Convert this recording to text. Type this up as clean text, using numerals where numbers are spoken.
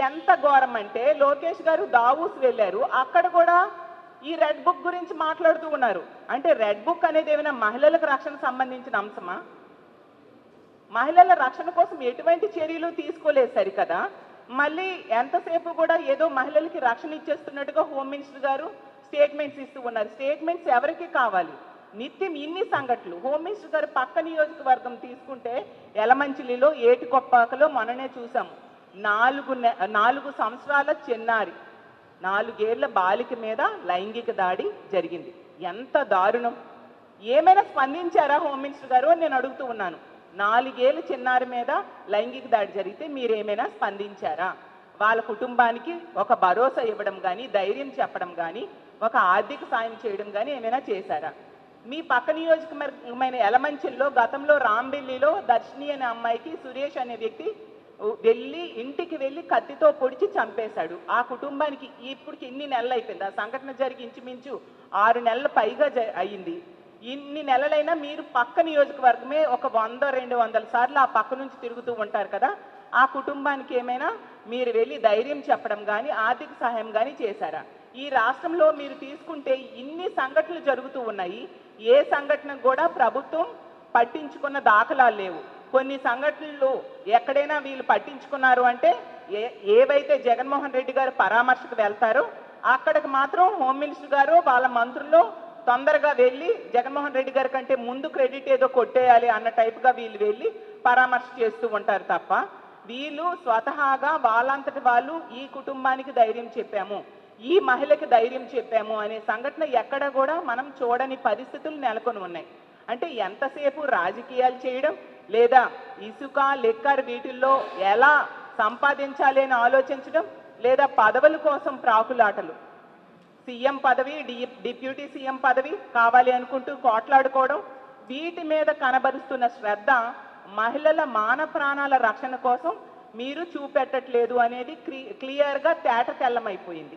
ఎంత ఘోరం అంటే లోకేష్ గారు దావూస్ వెళ్ళారు, అక్కడ కూడా ఈ రెడ్ బుక్ గురించి మాట్లాడుతూ ఉన్నారు. అంటే రెడ్ బుక్ అనేది ఏమైనా మహిళలకు రక్షణ సంబంధించిన అంశమా? మహిళల రక్షణ కోసం ఎటువంటి చర్యలు తీసుకోలేదు సరికదా. మళ్ళీ ఎంతసేపు కూడా ఏదో మహిళలకి రక్షణ ఇచ్చేస్తున్నట్టుగా హోమ్ మినిస్టర్ గారు స్టేట్మెంట్స్ ఇస్తూ ఉన్నారు. స్టేట్మెంట్స్ ఎవరికి కావాలి? నిత్యం ఇన్ని సంఘటనలు. హోమ్ మినిస్టర్ గారు పక్క నియోజకవర్గం తీసుకుంటే యలమంచిలిలో ఏటికొప్పాకలో మొన్ననే చూసాము. 4 సంవత్సరాల చిన్నారి 4 ఏళ్ల బాలిక మీద లైంగిక దాడి జరిగింది. ఎంత దారుణం! ఏమైనా స్పందించారా హోమ్ మినిస్టర్ గారు అని నేను అడుగుతూ ఉన్నాను. 4 ఏళ్ల చిన్నారి మీద లైంగిక దాడి జరిగితే మీరేమైనా స్పందించారా? వాళ్ళ కుటుంబానికి ఒక భరోసా ఇవ్వడం కానీ, ధైర్యం చెప్పడం కానీ, ఒక ఆర్థిక సాయం చేయడం కానీ ఏమైనా చేశారా? మీ పక్క నియోజకవర్గమైన యలమంచిల్లో గతంలో రాంబెల్లిలో దర్శిని అనే అమ్మాయికి సురేష్ అనే వ్యక్తి ఇంటికి వెళ్ళి కత్తితో పొడిచి చంపేశాడు. ఆ కుటుంబానికి ఇప్పటికి ఇన్ని నెలలు అయిపోయింది. ఆ సంఘటన జరిగి ఇంచుమించు 6 నెలల పైగా అయ్యింది. ఇన్ని నెలలైనా మీరు పక్క నియోజకవర్గమే ఒక 100-200 సార్లు ఆ పక్క నుంచి తిరుగుతూ ఉంటారు కదా. ఆ కుటుంబానికి ఏమైనా మీరు వెళ్ళి ధైర్యం చెప్పడం కానీ, ఆర్థిక సహాయం కానీ చేశారా? ఈ రాష్ట్రంలో మీరు తీసుకుంటే ఇన్ని సంఘటనలు జరుగుతూ ఉన్నాయి. ఏ సంఘటన కూడా ప్రభుత్వం పట్టించుకున్న దాఖలాలు లేవు. కొన్ని సంఘటనలు ఎక్కడైనా వీళ్ళు పట్టించుకున్నారు అంటే ఏవైతే జగన్మోహన్ రెడ్డి గారు పరామర్శకు వెళ్తారో అక్కడికి మాత్రం హోమ్ మినిస్టర్ గారు వాళ్ళ మంత్రులు తొందరగా వెళ్ళి జగన్మోహన్ రెడ్డి గారి కంటే ముందు క్రెడిట్ ఏదో కొట్టేయాలి అన్న టైప్గా వీళ్ళు వెళ్ళి పరామర్శ చేస్తూ ఉంటారు తప్ప వీళ్ళు స్వతహాగా వాళ్ళంతటి వాళ్ళు ఈ కుటుంబానికి ధైర్యం చెప్పాము, ఈ మహిళకి ధైర్యం చెప్పాము అనే సంఘటన ఎక్కడ కూడా మనం చూడని పరిస్థితులు నెలకొని ఉన్నాయి. అంటే ఎంతసేపు రాజకీయాలు చేయడం, లేదా ఇసుక లిక్కర్ వీటిల్లో ఎలా సంపాదించాలి అని ఆలోచించడం, లేదా పదవుల కోసం ప్రాకులాటలు, సీఎం పదవి, డిప్యూటీ సీఎం పదవి కావాలి అనుకుంటూ కోట్లాడుకోవడం, వీటి మీద కనబరుస్తున్న శ్రద్ధ మహిళల మాన ప్రాణాల రక్షణ కోసం మీరు చూపెట్టట్లేదు అనేది క్లియర్గా తేటతెల్లమైపోయింది.